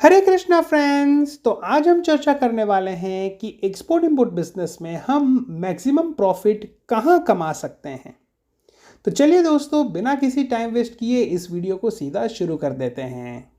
हरे Krishna friends. तो आज हम चर्चा करने वाले हैं कि एक्सपोर्ट इंपोर्ट बिजनेस में हम मैक्सिमम प्रॉफिट कहां कमा सकते हैं। तो चलिए दोस्तों, बिना किसी टाइम वेस्ट किए इस वीडियो को सीधा शुरू कर देते हैं।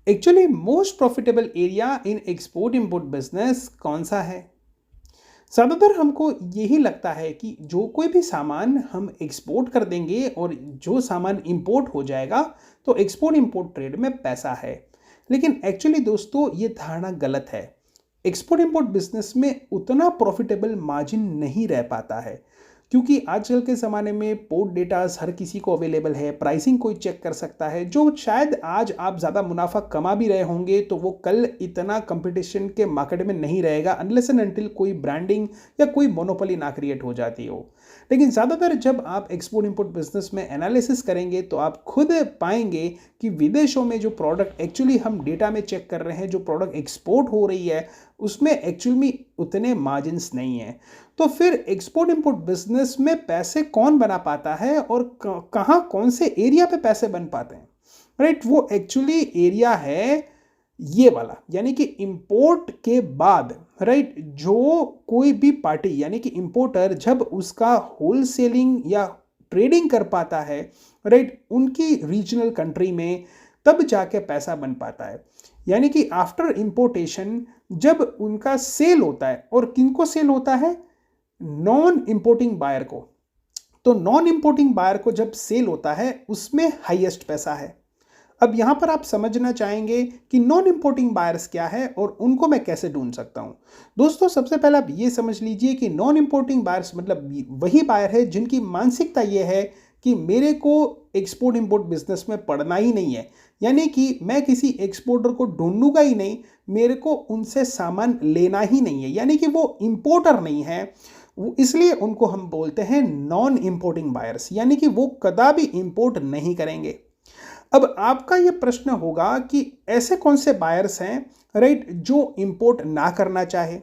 Actually most profitable area in export import business कौन सा है? ज़्यादातर हमको यही लगता है कि जो कोई भी सामान हम एक्सपोर्ट कर देंगे और जो सामान इंपोर्ट हो जाएगा तो एक्सपोर्ट इंपोर्ट ट्रेड में पैसा है। लेकिन एक्चुअली दोस्तों ये धारणा गलत है। एक्सपोर्ट इंपोर्ट बिजनेस में उतना प्रॉफिटेबल मार्जिन नहीं रह पाता है, क्योंकि आजकल के ज़माने में पोर्ट डेटास हर किसी को अवेलेबल है, प्राइसिंग कोई चेक कर सकता है। जो शायद आज आप ज़्यादा मुनाफा कमा भी रहे होंगे तो वो कल इतना कंपटीशन के मार्केट में नहीं रहेगा अनलेस एंड अनटिल कोई ब्रांडिंग या कोई मोनोपोली ना क्रिएट हो जाती हो। लेकिन ज़्यादातर जब आप एक्सपोर्ट इंपोर्ट बिजनेस में एनालिसिस करेंगे तो आप खुद पाएंगे कि विदेशों में जो प्रोडक्ट एक्चुअली हम डेटा में चेक कर रहे हैं, जो प्रोडक्ट एक्सपोर्ट हो रही है, उसमें एक्चुअल में उतने मार्जिन्स नहीं है। तो फिर एक्सपोर्ट इंपोर्ट बिजनेस में पैसे कौन बना पाता है और कहाँ कौन से एरिया पे पैसे बन पाते हैं? राइट, वो एक्चुअली एरिया है ये वाला, यानी कि इंपोर्ट के बाद। राइट, जो कोई भी पार्टी यानी कि इंपोर्टर जब उसका होलसेलिंग या ट्रेडिंग कर पाता है, राइट, उनकी रीजनल कंट्री में, तब जाके पैसा बन पाता है। यानी कि आफ्टर इंपोर्टेशन जब उनका सेल होता है, और किनको सेल होता है? नॉन इंपोर्टिंग बायर को। तो नॉन इंपोर्टिंग बायर को जब सेल होता है उसमें हाईएस्ट पैसा है। अब यहां पर आप समझना चाहेंगे कि नॉन इंपोर्टिंग बायर्स क्या है और उनको मैं कैसे ढूंढ सकता हूं। दोस्तों, सबसे पहले आप ये समझ लीजिए कि नॉन इंपोर्टिंग बायर्स मतलब वही बायर है जिनकी मानसिकता ये है कि मेरे को एक्सपोर्ट इंपोर्ट बिजनेस में पड़ना ही नहीं है, यानी कि मैं किसी एक्सपोर्टर को ढूंढूंगा ही नहीं, मेरे को उनसे सामान लेना ही नहीं है, यानी कि वो इंपोर्टर नहीं है। इसलिए उनको हम बोलते हैं नॉन इंपोर्टिंग बायर्स, यानी कि वो कदापि इंपोर्ट नहीं करेंगे। अब आपका ये प्रश्न होगा कि ऐसे कौन से बायर्स हैं, राइट, जो इंपोर्ट ना करना चाहे।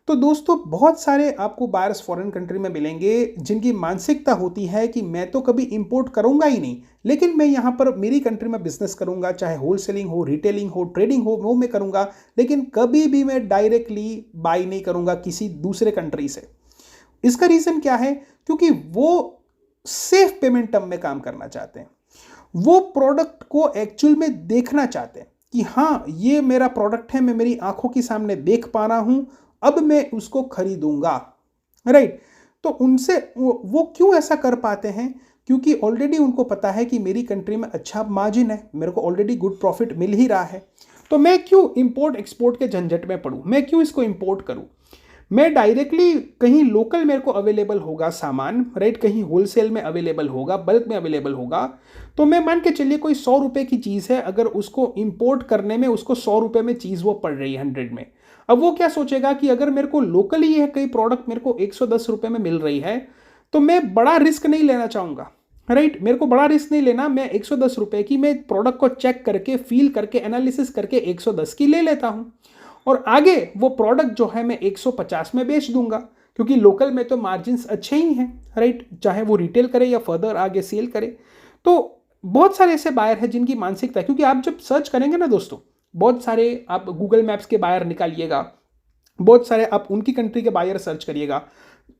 तो दोस्तों, बहुत सारे आपको बायर्स फॉरेन कंट्री में मिलेंगे जिनकी मानसिकता होती है कि मैं तो कभी इंपोर्ट करूंगा ही नहीं, लेकिन मैं यहाँ पर मेरी कंट्री में बिजनेस करूंगा, चाहे होलसेलिंग हो, रिटेलिंग हो, ट्रेडिंग हो, वो मैं करूंगा, लेकिन कभी भी मैं डायरेक्टली बाई नहीं करूंगा किसी दूसरे कंट्री से। इसका रीजन क्या है? क्योंकि वो सेफ पेमेंट टर्म में काम करना चाहते हैं। वो प्रोडक्ट को एक्चुअल में देखना चाहते हैं कि हाँ, ये मेरा प्रोडक्ट है, मैं मेरी आंखों के सामने देख पा रहा हूं, अब मैं उसको खरीदूंगा। राइट, तो उनसे वो क्यों ऐसा कर पाते हैं? क्योंकि ऑलरेडी उनको पता है कि मेरी कंट्री में अच्छा मार्जिन है, मेरे को ऑलरेडी गुड प्रॉफिट मिल ही रहा है, तो मैं क्यों इंपोर्ट एक्सपोर्ट के झंझट में पड़ूं, मैं क्यों इसको इंपोर्ट करूं। मैं डायरेक्टली कहीं लोकल मेरे को अवेलेबल होगा सामान, राइट, कहीं होलसेल में अवेलेबल होगा, बल्क में अवेलेबल होगा, तो मैं मान के चलिए कोई 100 रुपए की चीज़ है, अगर उसको इंपोर्ट करने में उसको 100 रुपए में चीज़ वो पड़ रही है 100 में। अब वो क्या सोचेगा कि अगर मेरे को लोकली है कई प्रोडक्ट मेरे को 110 रुपए में मिल रही है, तो मैं बड़ा रिस्क नहीं लेना चाहूँगा। राइट, मेरे को बड़ा रिस्क नहीं लेना, मैं 110 रुपए की मैं प्रोडक्ट को चेक करके, फील करके, एनालिसिस करके 110 की ले लेता हूँ, और आगे वो प्रोडक्ट जो है मैं 150 में बेच दूंगा, क्योंकि लोकल में तो मार्जिन्स अच्छे ही हैं। राइट, चाहे वो रिटेल करे या फर्दर आगे सेल करे। तो बहुत सारे ऐसे बायर हैं जिनकी मानसिकता है, क्योंकि आप जब सर्च करेंगे ना दोस्तों, बहुत सारे आप गूगल मैप्स के बायर निकालिएगा, बहुत सारे आप उनकी कंट्री के बायर सर्च करिएगा,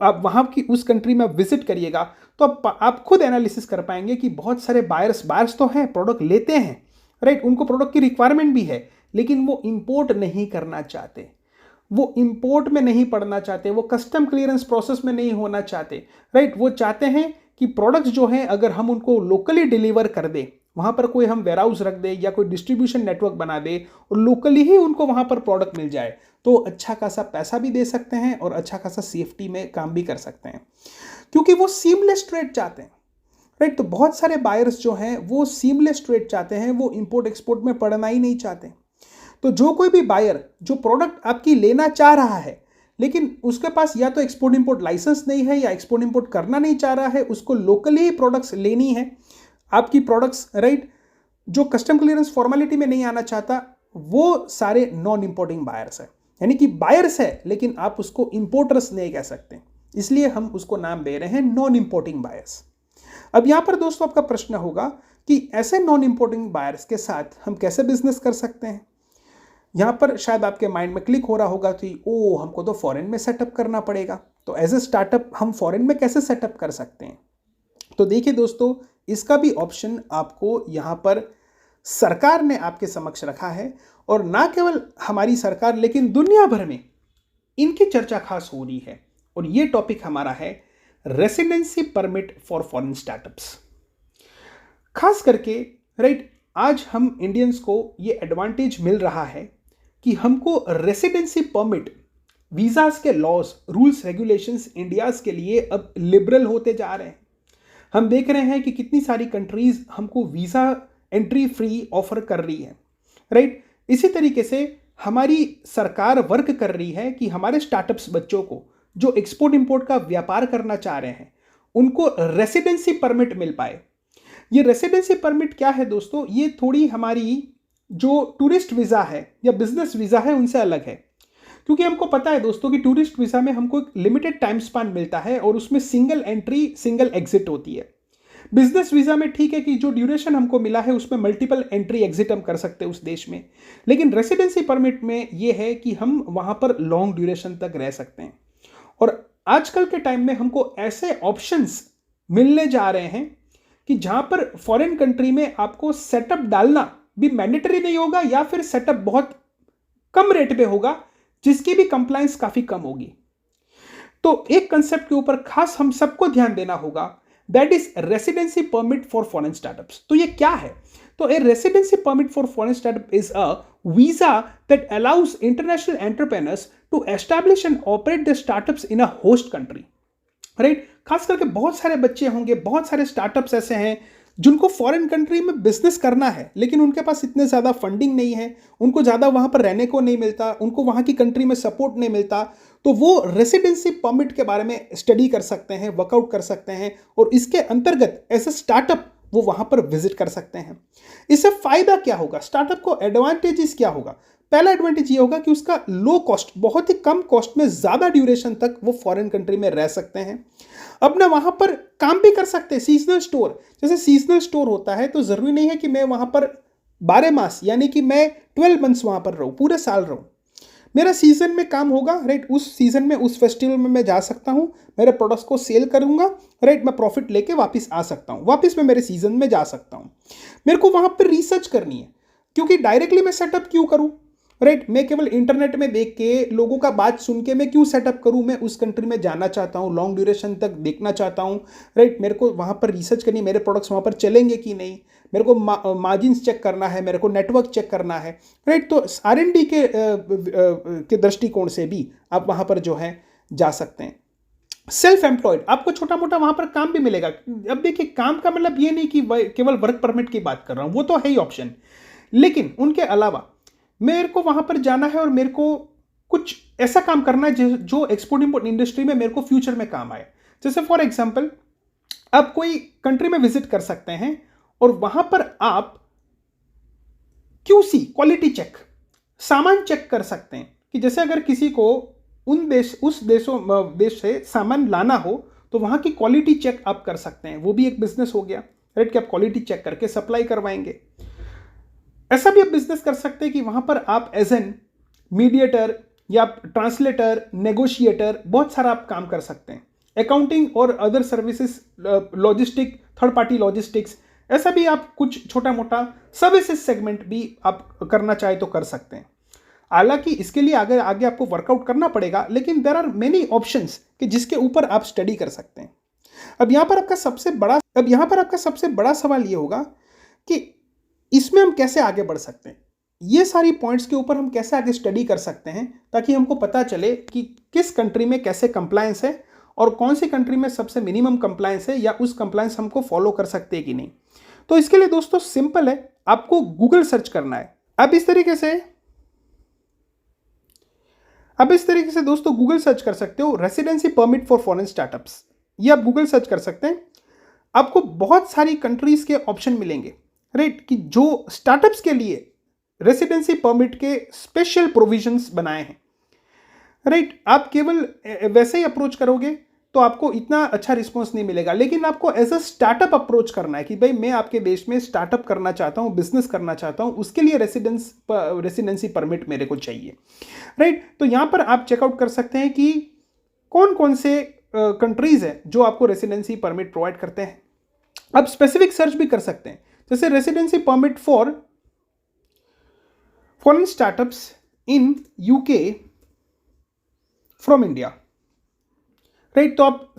आप वहाँ की उस कंट्री में विजिट करिएगा, तो आप खुद एनालिसिस कर पाएंगे कि बहुत सारे बायर्स तो हैं, प्रोडक्ट लेते हैं, राइट, उनको प्रोडक्ट की रिक्वायरमेंट भी है, लेकिन वो इंपोर्ट नहीं करना चाहते, वो इंपोर्ट में नहीं पड़ना चाहते, वो कस्टम क्लियरेंस प्रोसेस में नहीं होना चाहते। राइट, वो चाहते हैं कि प्रोडक्ट्स जो हैं अगर हम उनको लोकली डिलीवर कर दें, वहाँ पर कोई हम वेयरहाउस रख दें या कोई डिस्ट्रीब्यूशन नेटवर्क बना दे और लोकली ही उनको वहाँ पर प्रोडक्ट मिल जाए, तो अच्छा खासा पैसा भी दे सकते हैं और अच्छा खासा सेफ्टी में काम भी कर सकते हैं, क्योंकि वो सीमलेस ट्रेड चाहते हैं। राइट, तो बहुत सारे बायर्स जो हैं वो सीमलेस ट्रेड चाहते हैं, वो इंपोर्ट एक्सपोर्ट में पड़ना ही नहीं चाहते। तो जो कोई भी बायर जो प्रोडक्ट आपकी लेना चाह रहा है, लेकिन उसके पास या तो एक्सपोर्ट इंपोर्ट लाइसेंस नहीं है या एक्सपोर्ट इंपोर्ट करना नहीं चाह रहा है, उसको लोकली ही प्रोडक्ट्स लेनी है आपकी प्रोडक्ट्स, राइट, जो कस्टम क्लियरेंस फॉर्मेलिटी में नहीं आना चाहता, वो सारे नॉन इंपोर्टिंग बायर्स है। यानी कि बायर्स है लेकिन आप उसको इंपोर्टर्स नहीं कह सकते, इसलिए हम उसको नाम दे रहे हैं नॉन इंपोर्टिंग बायर्स। अब यहां पर दोस्तों आपका प्रश्न होगा कि ऐसे नॉन इम्पोर्टिंग बायर्स के साथ हम कैसे बिजनेस कर सकते हैं। यहाँ पर शायद आपके माइंड में क्लिक हो रहा होगा कि ओ हमको तो फॉरेन में सेटअप करना पड़ेगा, तो एज ए स्टार्टअप हम फॉरेन में कैसे सेटअप कर सकते हैं। तो देखिए दोस्तों, इसका भी ऑप्शन आपको यहाँ पर सरकार ने आपके समक्ष रखा है, और ना केवल हमारी सरकार लेकिन दुनिया भर में इनकी चर्चा खास हो रही है। और ये टॉपिक हमारा है residency permit for foreign startups. खास करके राइट, आज हम इंडियंस को ये एडवांटेज मिल रहा है कि हमको रेसिडेंसी परमिट, वीजास के लॉज, रूल्स, रेगुलेशंस इंडियाज के लिए अब लिबरल होते जा रहे हैं। हम देख रहे हैं कि कितनी सारी कंट्रीज हमको वीज़ा एंट्री फ्री ऑफर कर रही है, राइट। इसी तरीके से हमारी सरकार वर्क कर रही है कि हमारे स्टार्टअप्स बच्चों को जो एक्सपोर्ट इंपोर्ट का व्यापार करना चाह रहे हैं उनको रेसिडेंसी परमिट मिल पाए। ये रेसिडेंसी परमिट क्या है दोस्तों, ये थोड़ी हमारी जो टूरिस्ट वीज़ा है या बिजनेस वीज़ा है उनसे अलग है। क्योंकि हमको पता है दोस्तों कि टूरिस्ट वीज़ा में हमको एक लिमिटेड टाइम स्पान मिलता है और उसमें सिंगल एंट्री सिंगल एग्जिट होती है। बिजनेस वीज़ा में ठीक है कि जो ड्यूरेशन हमको मिला है उसमें मल्टीपल एंट्री एग्जिट हम कर सकते हैं उस देश में, लेकिन रेसिडेंसी परमिट में ये है कि हम वहाँ पर लॉन्ग ड्यूरेशन तक रह सकते हैं। और आजकल के टाइम में हमको ऐसे ऑप्शंस मिलने जा रहे हैं कि जहाँ पर फॉरेन कंट्री में आपको सेटअप डालना भी मैंडेटरी नहीं होगा, या फिर सेटअप बहुत कम रेट पे होगा जिसकी भी कंप्लायंस काफ़ी कम होगी। तो एक कंसेप्ट के ऊपर खास हम सबको ध्यान देना होगा, that is residency permit for foreign startups. तो ये क्या है? तो a residency permit for foreign startup is a visa that allows international entrepreneurs to establish and operate the startups in a host country, right. खास करके बहुत सारे बच्चे होंगे, बहुत सारे स्टार्टअप्स ऐसे हैं जिनको फॉरेन कंट्री में बिजनेस करना है, लेकिन उनके पास इतने ज़्यादा फंडिंग नहीं है, उनको ज़्यादा वहाँ पर रहने को नहीं मिलता, उनको वहाँ की कंट्री में सपोर्ट नहीं मिलता। तो वो रेसिडेंसी परमिट के बारे में स्टडी कर सकते हैं, वर्कआउट कर सकते हैं, और इसके अंतर्गत एज ए स्टार्टअप वो वहाँ पर विजिट कर सकते हैं। इससे फ़ायदा क्या होगा, स्टार्टअप को एडवांटेजेस क्या होगा? पहला एडवांटेज ये होगा कि उसका लो कॉस्ट, बहुत ही कम कॉस्ट में ज़्यादा ड्यूरेशन तक वो फॉरेन कंट्री में रह सकते हैं। अब ना वहाँ पर काम भी कर सकते हैं। सीजनल स्टोर, जैसे सीजनल स्टोर होता है तो ज़रूरी नहीं है कि मैं वहाँ पर 12 मास यानी कि मैं 12 मंथ्स वहाँ पर रहूँ, पूरे साल रहूँ। मेरा सीज़न में काम होगा, राइट। उस सीज़न में, उस फेस्टिवल में मैं जा सकता हूँ, मेरे प्रोडक्ट्स को सेल करूँगा, राइट। मैं प्रॉफिट लेके वापस आ सकता हूँ, वापस मैं मेरे सीज़न में जा सकता हूँ। मेरे को वहाँ पर रिसर्च करनी है, क्योंकि डायरेक्टली मैं सेटअप क्यों करूँ, राइट। मैं केवल इंटरनेट में देख के, लोगों का बात सुन के मैं क्यों सेटअप करूं? मैं उस कंट्री में जाना चाहता हूं, लॉन्ग ड्यूरेशन तक देखना चाहता हूं, राइट। मेरे को वहां पर रिसर्च करनी, मेरे प्रोडक्ट्स वहां पर चलेंगे कि नहीं, मेरे को मार्जिन्स चेक करना है, मेरे को नेटवर्क चेक करना है, राइट। तो R&D के दृष्टिकोण से भी आप वहां पर जो है जा सकते हैं। सेल्फ एम्प्लॉयड, आपको छोटा मोटा वहां पर काम भी मिलेगा। अब देखिए, काम का मतलब ये नहीं कि केवल वर्क परमिट की बात कर रहा हूं, वो तो है ही ऑप्शन, लेकिन उनके अलावा मेरे को वहां पर जाना है और मेरे को कुछ ऐसा काम करना है जो एक्सपोर्ट इंपोर्ट इंडस्ट्री में मेरे को फ्यूचर में काम आए। जैसे फॉर एग्जांपल, आप कोई कंट्री में विजिट कर सकते हैं और वहां पर आप QC, क्वालिटी चेक, सामान चेक कर सकते हैं। कि जैसे अगर किसी को उस देश से सामान लाना हो तो वहां की क्वालिटी चेक आप कर सकते हैं। वो भी एक बिजनेस हो गया, राइट, कि आप क्वालिटी चेक करके सप्लाई करवाएंगे। ऐसा भी आप बिजनेस कर सकते हैं कि वहां पर आप एज एन मीडिएटर या ट्रांसलेटर, नेगोशिएटर, बहुत सारा आप काम कर सकते हैं। अकाउंटिंग और other services, logistic, third party logistics, ऐसा भी आप कुछ छोटा मोटा सर्विसेज सेगमेंट भी आप करना चाहे तो कर सकते हैं। हालांकि इसके लिए आगे आपको वर्कआउट करना पड़ेगा, लेकिन देयर आर मेनी ऑप्शंस कि जिसके ऊपर आप स्टडी कर सकते हैं। अब यहाँ पर आपका सबसे बड़ा सवाल ये होगा कि इसमें हम कैसे आगे बढ़ सकते हैं। ये सारी पॉइंट्स के ऊपर हम कैसे आगे स्टडी कर सकते हैं, ताकि हमको पता चले कि किस कंट्री में कैसे कंप्लायंस है और कौन सी कंट्री में सबसे मिनिमम कंप्लायंस है, या उस कंप्लायंस हमको फॉलो कर सकते हैं कि नहीं। तो इसके लिए दोस्तों सिंपल है, आपको गूगल सर्च करना है। अब इस तरीके से दोस्तों गूगल सर्च कर सकते हो, residency permit for foreign startups. ये आप गूगल सर्च कर सकते हैं। आपको बहुत सारी कंट्रीज के ऑप्शन मिलेंगे, राइट, कि जो स्टार्टअप्स के लिए रेसिडेंसी परमिट के स्पेशल प्रोविजंस बनाए हैं, राइट। आप केवल वैसे ही अप्रोच करोगे तो आपको इतना अच्छा रिस्पॉन्स नहीं मिलेगा। लेकिन आपको एज अ स्टार्टअप अप्रोच करना है कि भाई मैं आपके देश में स्टार्टअप करना चाहता हूँ, बिजनेस करना चाहता हूँ, उसके लिए रेसिडेंसी परमिट मेरे को चाहिए, राइट। तो यहाँ पर आप चेकआउट कर सकते हैं कि कौन कौन से कंट्रीज हैं जो आपको रेसिडेंसी परमिट प्रोवाइड करते हैं। आप स्पेसिफिक सर्च भी कर सकते हैं, जैसे residency permit for foreign startups in UK from India, right. तो आप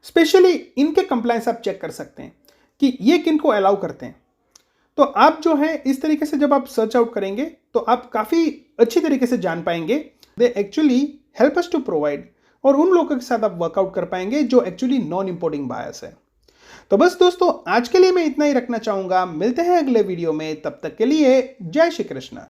स्पेशली इनके कंप्लायंस आप चेक कर सकते हैं कि ये किन को अलाउ करते हैं। तो आप जो है इस तरीके से जब आप सर्च आउट करेंगे तो आप काफ़ी अच्छी तरीके से जान पाएंगे they actually help us to provide, और उन लोगों के साथ आप वर्कआउट कर पाएंगे जो एक्चुअली नॉन इंपोर्टिंग बायर्स है। तो बस दोस्तों, आज के लिए मैं इतना ही रखना चाहूंगा। मिलते हैं अगले वीडियो में, तब तक के लिए जय श्री कृष्ण।